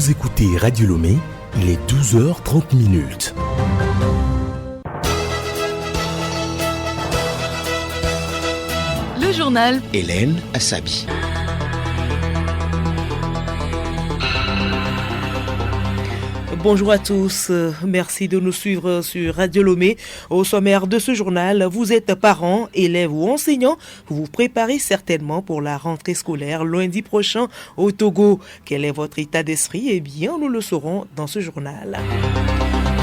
Vous écoutez Radio Lomé, il est 12h30. Le journal Hélène Assabi. Bonjour à tous, merci de nous suivre sur Radio Lomé. Au sommaire de ce journal, vous êtes parents, élèves ou enseignants, vous vous préparez certainement pour la rentrée scolaire lundi prochain au Togo. Quel est votre état d'esprit? Eh bien, nous le saurons dans ce journal.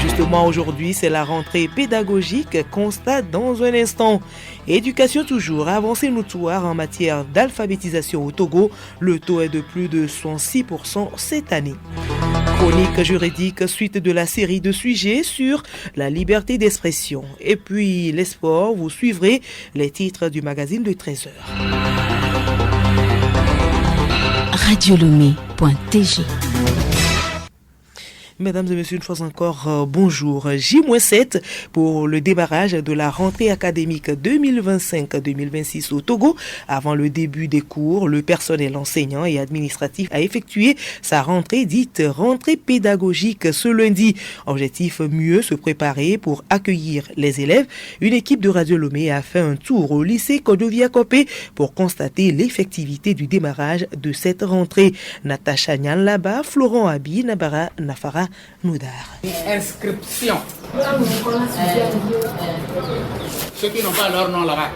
Justement, aujourd'hui, c'est la rentrée pédagogique, constate dans un instant. Éducation toujours, avancée notoire en matière d'alphabétisation au Togo. Le taux est de plus de 106% cette année. Chronique juridique, suite de la série de sujets sur la liberté d'expression. Et puis les sports, vous suivrez les titres du magazine de 13h. Radiolomé.tg. Mesdames et messieurs, une fois encore, bonjour. J-7 pour le démarrage de la rentrée académique 2025-2026 au Togo. Avant le début des cours, le personnel enseignant et administratif a effectué sa rentrée dite rentrée pédagogique ce lundi. Objectif, mieux se préparer pour accueillir les élèves. Une équipe de Radio Lomé a fait un tour au lycée Kodovia Kopé pour constater l'effectivité du démarrage de cette rentrée. Natacha Nyan là-bas, Florent Abi, Nabara Nafara Noudar. Inscription. Ceux qui n'ont pas leur nom là-bas.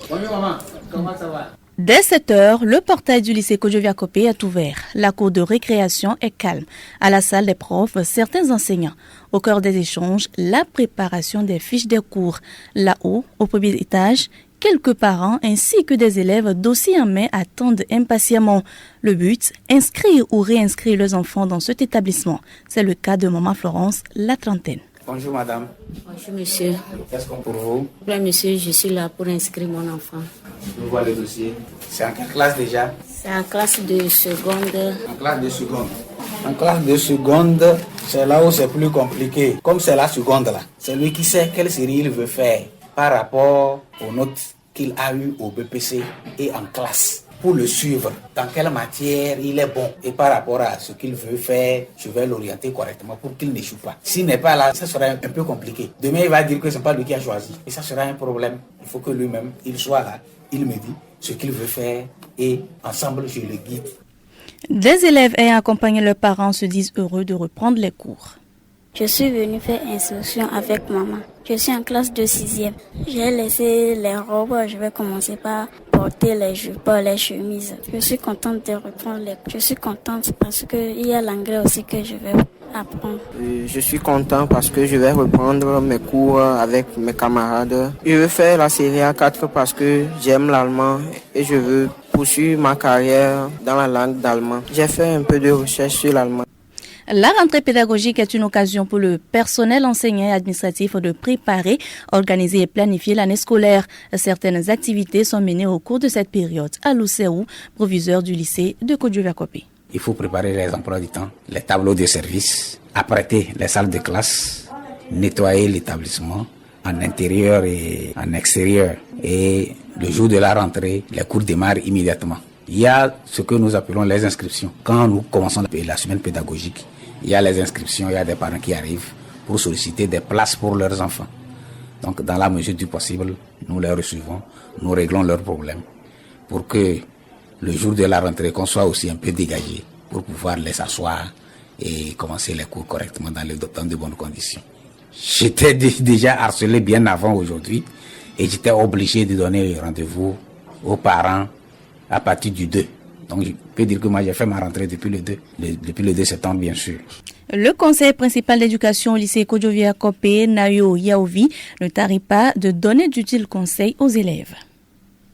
Bonjour maman, comment ça va? Dès 7 heures, le portail du lycée Kodovia Kopé est ouvert. La cour de récréation est calme. À la salle des profs, certains enseignants. Au cœur des échanges, la préparation des fiches des cours. Là-haut, au premier étage, quelques parents ainsi que des élèves dossiers en main attendent impatiemment. Le but, inscrire ou réinscrire leurs enfants dans cet établissement. C'est le cas de maman Florence, la trentaine. Bonjour madame. Bonjour monsieur. Qu'est-ce qu'on pour vous? Oui monsieur, je suis là pour inscrire mon enfant. Je vois le dossier. C'est en quelle classe déjà? C'est en classe de seconde. En classe de seconde. En classe de seconde, c'est là où c'est plus compliqué. Comme c'est la seconde là, c'est lui qui sait quelle série il veut faire par rapport aux notes qu'il a eues au BPC et en classe. Pour le suivre, dans quelle matière il est bon et par rapport à ce qu'il veut faire, je vais l'orienter correctement pour qu'il n'échoue pas. S'il n'est pas là, ça sera un peu compliqué. Demain, il va dire que ce n'est pas lui qui a choisi et ça sera un problème. Il faut que lui-même, il soit là, il me dit ce qu'il veut faire et ensemble, je le guide. Des élèves ayant accompagné leurs parents se disent heureux de reprendre les cours. Je suis venue faire instruction avec maman. Je suis en classe de 6e. J'ai laissé les robes. Je vais commencer par porter les jupes, les chemises. Je suis contente de reprendre les cours. Je suis contente parce qu'il y a l'anglais aussi que je vais apprendre. Je suis content parce que je vais reprendre mes cours avec mes camarades. Je veux faire la série A4 parce que j'aime l'allemand et je veux poursuivre ma carrière dans la langue d'allemand. J'ai fait un peu de recherche sur l'allemand. La rentrée pédagogique est une occasion pour le personnel enseignant et administratif de préparer, organiser et planifier l'année scolaire. Certaines activités sont menées au cours de cette période. Alou Serou, proviseur du lycée de Kodovia Kopé. Il faut préparer les emplois du temps, les tableaux de service, apprêter les salles de classe, nettoyer l'établissement en intérieur et en extérieur. Et le jour de la rentrée, les cours démarrent immédiatement. Il y a ce que nous appelons les inscriptions. Quand nous commençons la semaine pédagogique, il y a les inscriptions, il y a des parents qui arrivent pour solliciter des places pour leurs enfants. Donc, dans la mesure du possible, nous les recevons, nous réglons leurs problèmes pour que le jour de la rentrée, qu'on soit aussi un peu dégagé pour pouvoir les asseoir et commencer les cours correctement dans de bonnes conditions. J'étais déjà harcelé bien avant aujourd'hui et j'étais obligé de donner le rendez-vous aux parents à partir du 2. Donc, je peux dire que moi, j'ai fait ma rentrée depuis le 2 septembre, bien sûr. Le conseil principal d'éducation au lycée Kodovia Kopé, Nayo Yaovi, ne tarit pas de donner d'utiles conseils aux élèves.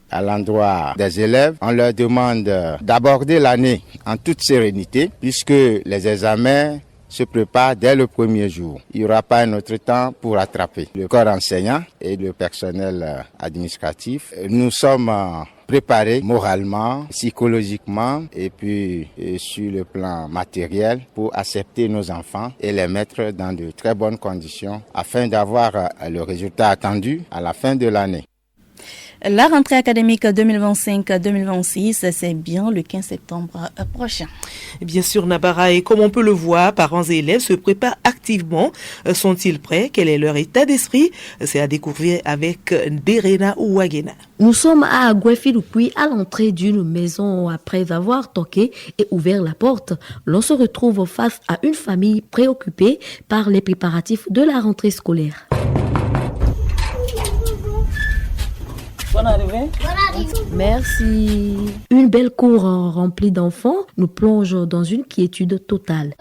À l'endroit des élèves, on leur demande d'aborder l'année en toute sérénité, puisque les examens se préparent dès le premier jour. Il n'y aura pas un autre temps pour rattraper. Le corps enseignant et le personnel administratif, nous sommes préparés moralement, psychologiquement et puis sur le plan matériel pour accepter nos enfants et les mettre dans de très bonnes conditions afin d'avoir le résultat attendu à la fin de l'année. La rentrée académique 2025-2026, c'est bien le 15 septembre prochain. Bien sûr, Nabara, et comme on peut le voir, parents et élèves se préparent activement. Sont-ils prêts? Quel est leur état d'esprit? C'est à découvrir avec Derena Ouagena. Nous sommes à Agouefiloupoui, à l'entrée d'une maison. Après avoir toqué et ouvert la porte, l'on se retrouve face à une famille préoccupée par les préparatifs de la rentrée scolaire. Bonne arrivée. Merci. Une belle cour remplie d'enfants nous plonge dans une quiétude totale.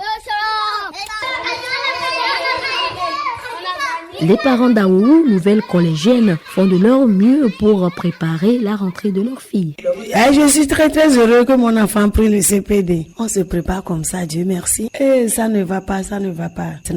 Les parents d'Aou, nouvelles collégiennes, font de leur mieux pour préparer la rentrée de leur fille. Je suis très heureux que mon enfant prie le CPD. On se prépare comme ça, Dieu merci. Et ça ne va pas.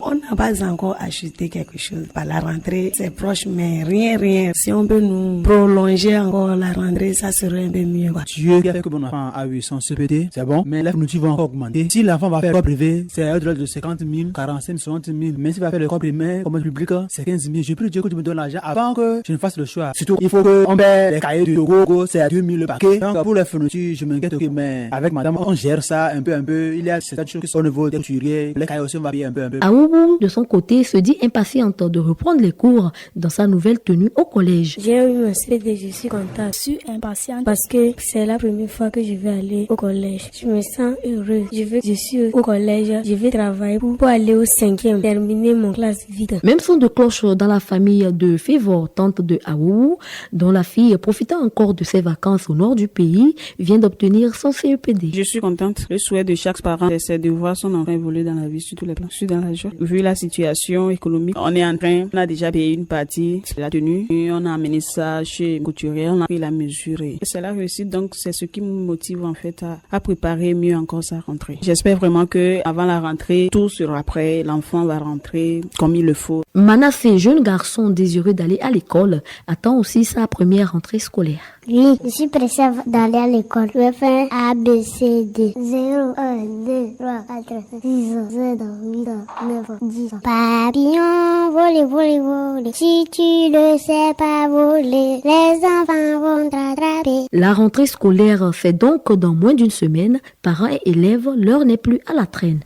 On n'a pas encore acheté quelque chose. La rentrée, c'est proche, mais rien. Si on peut nous prolonger encore la rentrée, ça serait un peu mieux. Dieu qui a fait que mon enfant a eu son CPD, c'est bon, mais la fourniture va encore augmenter. Si l'enfant va faire l'école privée, c'est au-delà de 50 000, 45 000, 60 000. Mais s'il va faire l'école primaire, comme public, c'est 15 000. Je prie Dieu que tu me donnes l'argent avant que je ne fasse le choix. Surtout, il faut qu'on paie les cahiers du Togo, c'est à 2 000 le paquet. Donc, pour les fournitures, je m'inquiète, ok, mais avec madame, on gère ça un peu. Il y a certaines choses qui sont au niveau des couturiers. Les cahiers aussi, on va payer un peu. Aoubou, de son côté, se dit impatiente de reprendre les cours dans sa nouvelle tenue au collège. J'ai eu mon CPD, je suis contente. Je suis impatiente parce que c'est la première fois que je vais aller au collège. Je me sens heureuse. Je suis au collège, je vais travailler pour aller au 5e, terminer mon classe vite. Même son de cloche dans la famille de Févor, tante de Aoubou, dont la fille, profitant encore de ses vacances au nord du pays, vient d'obtenir son CEPD. Je suis contente. Le souhait de chaque parent, c'est de voir son enfant évoluer dans la vie sur tous les plans. Je suis dans la joie. Vu la situation économique, on a déjà payé une partie de la tenue. Et on a amené ça chez couturier, on a pris la mesure. Et c'est la réussite, donc c'est ce qui me motive en fait à préparer mieux encore sa rentrée. J'espère vraiment que avant la rentrée, tout sera prêt. L'enfant va rentrer comme il le faut. Manassé, jeune garçon désireux d'aller à l'école, attend aussi sa première rentrée scolaire. Oui, je suis pressée d'aller à l'école. Je vais faire A, B, C, D. 0, 1, 2, 3, 4, 6, 7, 8, 9, 10. Papillon, voler. Si tu ne sais pas voler, les enfants vont t'attraper. La rentrée scolaire fait donc dans moins d'une semaine. Parents et élèves, l'heure n'est plus à la traîne.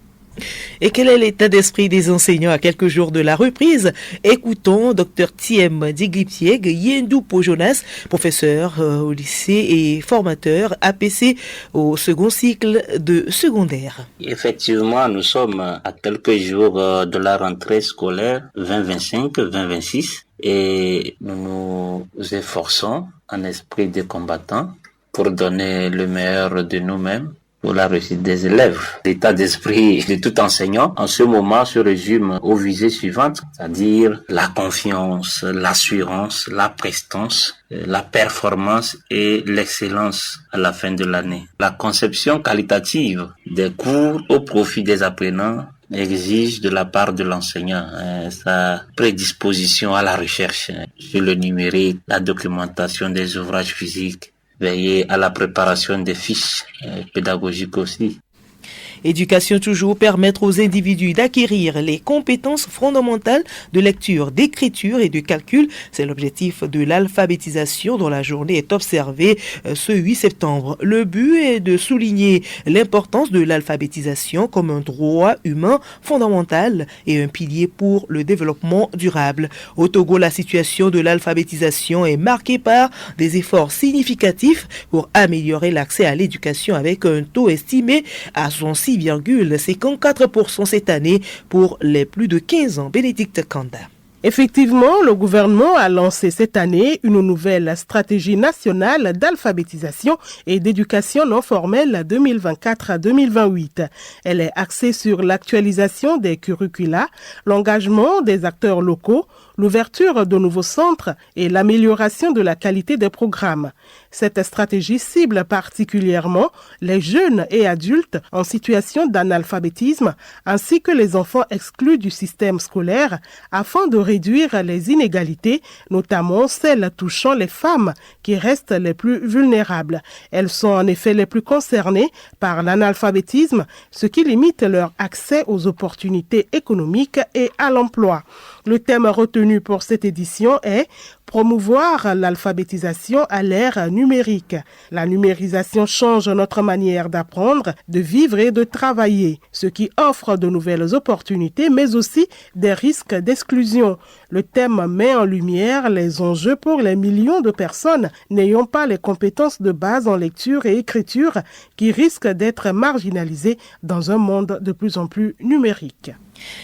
Et quel est l'état d'esprit des enseignants à quelques jours de la reprise? Écoutons Dr Thiem Diglipieg Yendou Pojonas, professeur au lycée et formateur APC au second cycle de secondaire. Effectivement, nous sommes à quelques jours de la rentrée scolaire 2025-2026 et nous nous efforçons en esprit de combattant pour donner le meilleur de nous-mêmes pour la réussite des élèves. L'état d'esprit de tout enseignant en ce moment se résume aux visées suivantes, c'est-à-dire la confiance, l'assurance, la prestance, la performance et l'excellence à la fin de l'année. La conception qualitative des cours au profit des apprenants exige de la part de l'enseignant sa prédisposition à la recherche sur le numérique, la documentation des ouvrages physiques, veiller à la préparation des fiches pédagogiques aussi. Éducation toujours, permettre aux individus d'acquérir les compétences fondamentales de lecture, d'écriture et de calcul. C'est l'objectif de l'alphabétisation dont la journée est observée ce 8 septembre. Le but est de souligner l'importance de l'alphabétisation comme un droit humain fondamental et un pilier pour le développement durable. Au Togo, la situation de l'alphabétisation est marquée par des efforts significatifs pour améliorer l'accès à l'éducation avec un taux estimé à son 6,54% cette année pour les plus de 15 ans. Bénédicte Kanda. Effectivement, le gouvernement a lancé cette année une nouvelle stratégie nationale d'alphabétisation et d'éducation non formelle 2024-2028. Elle est axée sur l'actualisation des curricula, l'engagement des acteurs locaux, l'ouverture de nouveaux centres et l'amélioration de la qualité des programmes. Cette stratégie cible particulièrement les jeunes et adultes en situation d'analphabétisme ainsi que les enfants exclus du système scolaire afin de réduire les inégalités, notamment celles touchant les femmes qui restent les plus vulnérables. Elles sont en effet les plus concernées par l'analphabétisme, ce qui limite leur accès aux opportunités économiques et à l'emploi. Le thème retenu pour cette édition est « promouvoir l'alphabétisation à l'ère numérique. La numérisation change notre manière d'apprendre, de vivre et de travailler, ce qui offre de nouvelles opportunités, mais aussi des risques d'exclusion. Le thème met en lumière les enjeux pour les millions de personnes n'ayant pas les compétences de base en lecture et écriture qui risquent d'être marginalisées dans un monde de plus en plus numérique.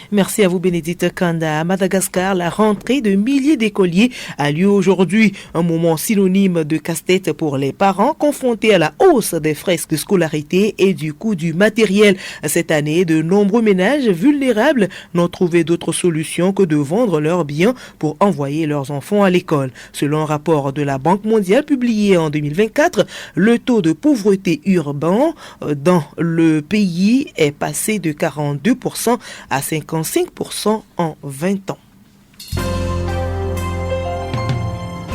Merci à vous Bénédicte Kanda. À Madagascar, la rentrée de milliers d'écoliers a lieu aujourd'hui. Un moment synonyme de casse-tête pour les parents confrontés à la hausse des frais de scolarité et du coût du matériel. Cette année, de nombreux ménages vulnérables n'ont trouvé d'autre solution que de vendre leurs biens pour envoyer leurs enfants à l'école. Selon un rapport de la Banque mondiale publié en 2024, le taux de pauvreté urbain dans le pays est passé de 42% à 55% en 20 ans.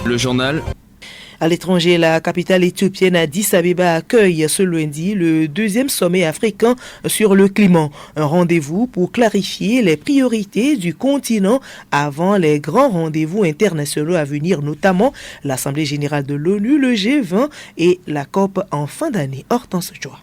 Le journal. À l'étranger, la capitale éthiopienne Addis Abeba accueille ce lundi le 2e sommet africain sur le climat. Un rendez-vous pour clarifier les priorités du continent avant les grands rendez-vous internationaux à venir, notamment l'Assemblée générale de l'ONU, le G20 et la COP en fin d'année. Hortense Joie.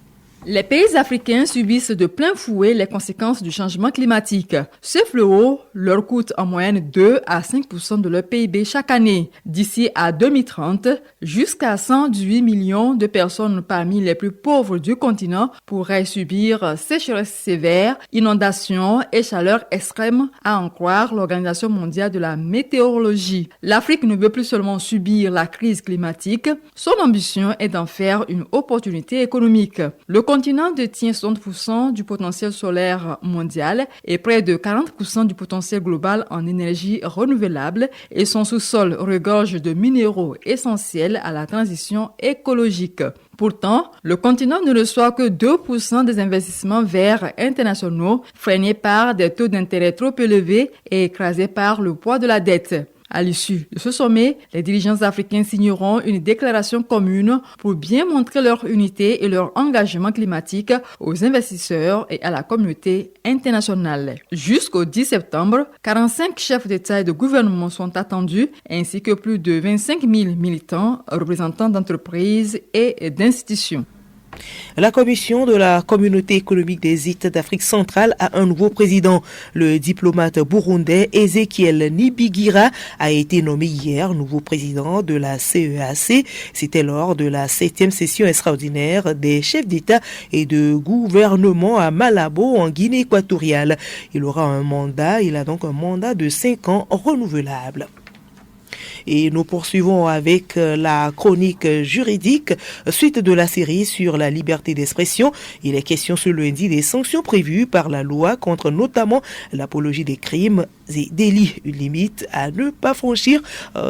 Les pays africains subissent de plein fouet les conséquences du changement climatique. Ce fléau leur coûte en moyenne 2 à 5% de leur PIB chaque année. D'ici à 2030, jusqu'à 118 millions de personnes parmi les plus pauvres du continent pourraient subir sécheresse sévère, inondations et chaleur extrême, à en croire l'Organisation mondiale de la météorologie. L'Afrique ne veut plus seulement subir la crise climatique, son ambition est d'en faire une opportunité économique. Le continent détient 60% du potentiel solaire mondial et près de 40% du potentiel global en énergie renouvelable et son sous-sol regorge de minéraux essentiels à la transition écologique. Pourtant, le continent ne reçoit que 2% des investissements verts internationaux, freinés par des taux d'intérêt trop élevés et écrasés par le poids de la dette. À l'issue de ce sommet, les dirigeants africains signeront une déclaration commune pour bien montrer leur unité et leur engagement climatique aux investisseurs et à la communauté internationale. Jusqu'au 10 septembre, 45 chefs d'État et de gouvernement sont attendus, ainsi que plus de 25 000 militants, représentants d'entreprises et d'institutions. La commission de la communauté économique des États d'Afrique centrale a un nouveau président. Le diplomate burundais Ezekiel Nibigira a été nommé hier nouveau président de la CEAC. C'était lors de la 7e session extraordinaire des chefs d'État et de gouvernement à Malabo en Guinée équatoriale. Il a donc un mandat de 5 ans renouvelable. Et nous poursuivons avec la chronique juridique. Suite de la série sur la liberté d'expression, il est question ce lundi des sanctions prévues par la loi contre notamment l'apologie des crimes et délits. Une limite à ne pas franchir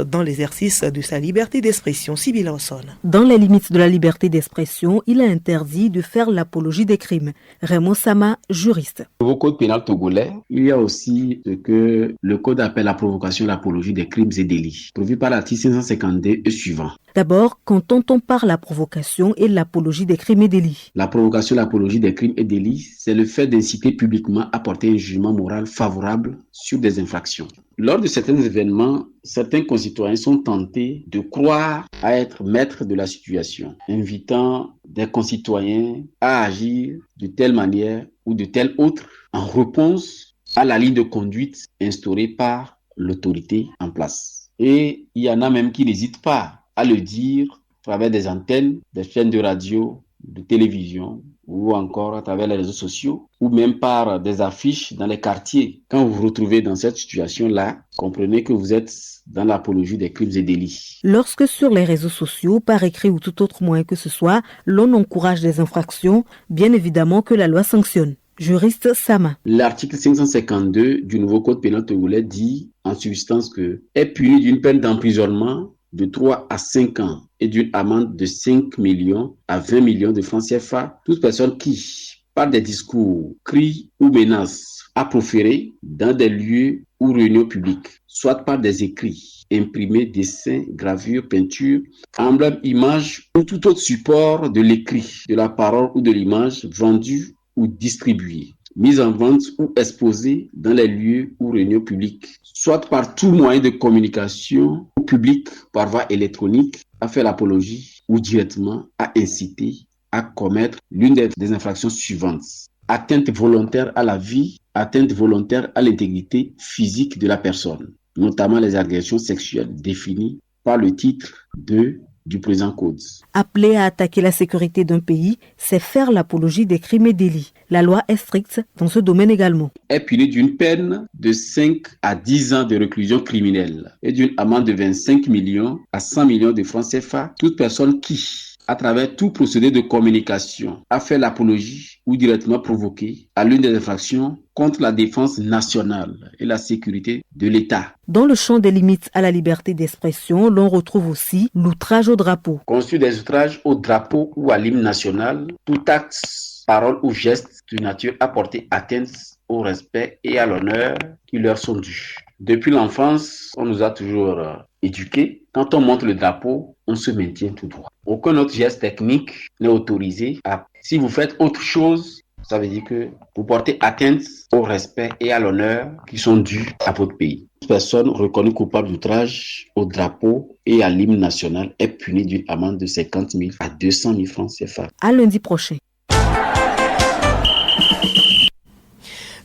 dans l'exercice de sa liberté d'expression. Sybille Lawson. Dans les limites de la liberté d'expression, il est interdit de faire l'apologie des crimes. Raymond Sama, juriste. Au code pénal togolais, il y a aussi ce que le code appelle la provocation et l'apologie des crimes et délits, prévu par l'article 552 et suivant. D'abord, qu'entend-on par la provocation et l'apologie des crimes et délits? La provocation et l'apologie des crimes et délits, c'est le fait d'inciter publiquement à porter un jugement moral favorable sur des infractions. Lors de certains événements, certains concitoyens sont tentés de croire à être maîtres de la situation, invitant des concitoyens à agir de telle manière ou de telle autre en réponse à la ligne de conduite instaurée par l'autorité en place. Et il y en a même qui n'hésitent pas à le dire à travers des antennes, des chaînes de radio, de télévision ou encore à travers les réseaux sociaux ou même par des affiches dans les quartiers. Quand vous vous retrouvez dans cette situation-là, comprenez que vous êtes dans l'apologie des crimes et délits. Lorsque sur les réseaux sociaux, par écrit ou tout autre moyen que ce soit, l'on encourage des infractions, bien évidemment que la loi sanctionne. Juriste Sama. L'article 552 du nouveau code pénal togolais dit en substance que est puni d'une peine d'emprisonnement de 3 à 5 ans et d'une amende de 5 millions à 20 millions de francs CFA toute personne qui, par des discours, cris ou menaces, a proféré dans des lieux ou réunions publiques, soit par des écrits, imprimés, dessins, gravures, peintures, emblèmes, images ou tout autre support de l'écrit, de la parole ou de l'image vendu ou distribué, mise en vente ou exposée dans les lieux ou réunions publiques, soit par tout moyen de communication au public par voie électronique, à faire l'apologie ou directement à inciter à commettre l'une des infractions suivantes. Atteinte volontaire à la vie, atteinte volontaire à l'intégrité physique de la personne, notamment les agressions sexuelles définies par le titre 2 du présent code. Appeler à attaquer la sécurité d'un pays, c'est faire l'apologie des crimes et délits. La loi est stricte dans ce domaine également. Est puni d'une peine de 5 à 10 ans de réclusion criminelle et d'une amende de 25 millions à 100 millions de francs CFA. Toute personne qui, à travers tout procédé de communication, a fait l'apologie ou directement provoqué à l'une des infractions contre la défense nationale et la sécurité de l'État. Dans le champ des limites à la liberté d'expression, l'on retrouve aussi l'outrage au drapeau. Conçu des outrages au drapeau ou à l'hymne national, tout acte, parole ou geste de nature à porter atteinte au respect et à l'honneur qui leur sont dus. Depuis l'enfance, on nous a toujours éduqués. Quand on monte le drapeau, on se maintient tout droit. Aucun autre geste technique n'est autorisé. Si vous faites autre chose, ça veut dire que vous portez atteinte au respect et à l'honneur qui sont dus à votre pays. Toute personne reconnue coupable d'outrage au drapeau et à l'hymne national est punie d'une amende de 50 000 à 200 000 francs CFA. À lundi prochain.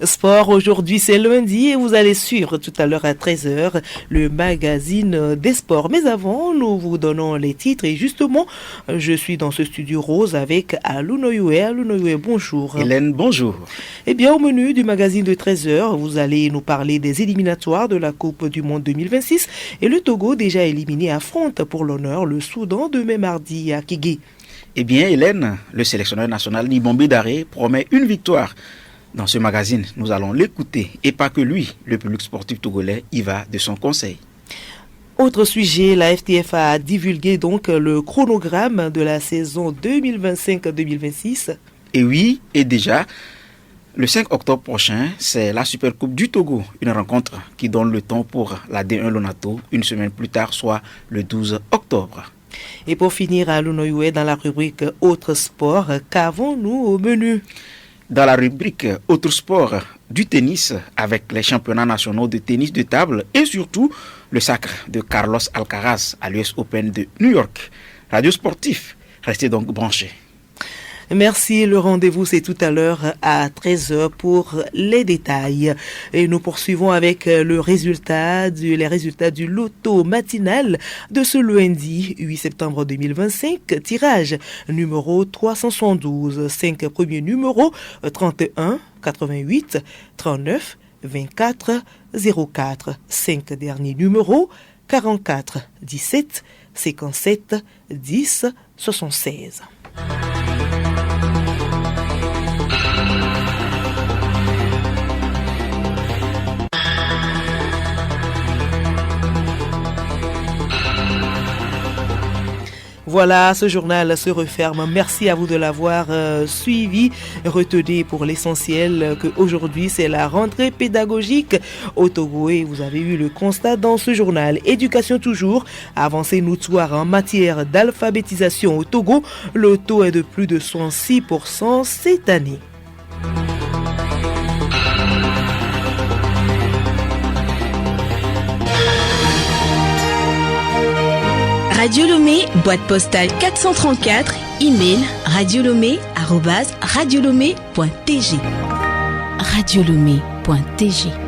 Sport, aujourd'hui c'est lundi et vous allez suivre tout à l'heure à 13h le magazine des sports. Mais avant, nous vous donnons les titres et justement, je suis dans ce studio rose avec Alunoyoue. Alunoyoue, bonjour. Hélène, bonjour. Eh bien, au menu du magazine de 13h, vous allez nous parler des éliminatoires de la Coupe du Monde 2026 et le Togo déjà éliminé affronte pour l'honneur le Soudan demain mardi à Kigué. Eh bien, Hélène, le sélectionneur national Nibombi Daré promet une victoire. Dans ce magazine, nous allons l'écouter et pas que lui, le public sportif togolais y va de son conseil. Autre sujet, la FTF a divulgué donc le chronogramme de la saison 2025-2026. Et oui, et déjà, le 5 octobre prochain, c'est la Super Coupe du Togo, une rencontre qui donne le temps pour la D1 Lonato une semaine plus tard, soit le 12 octobre. Et pour finir à Lunoyoue, dans la rubrique Autres sports, qu'avons-nous au menu ? Dans la rubrique Autres sports, du tennis avec les championnats nationaux de tennis de table et surtout le sacre de Carlos Alcaraz à l'US Open de New York. Radio Sportif, restez donc branchés. Merci, le rendez-vous c'est tout à l'heure à 13h pour les détails. Et nous poursuivons avec les résultats du loto matinal de ce lundi 8 septembre 2025. Tirage numéro 372, 5 premiers numéros 31, 88, 39, 24, 04. 5 derniers numéros 44, 17, 57, 10, 76. Voilà, ce journal se referme. Merci à vous de l'avoir suivi. Retenez pour l'essentiel qu'aujourd'hui, c'est la rentrée pédagogique au Togo et vous avez eu le constat dans ce journal. Éducation toujours, avancée notoire en matière d'alphabétisation au Togo. Le taux est de plus de 106% cette année. Radio Lomé, boîte postale 434, email radiolomé@radiolomé.tg. Radiolomé.tg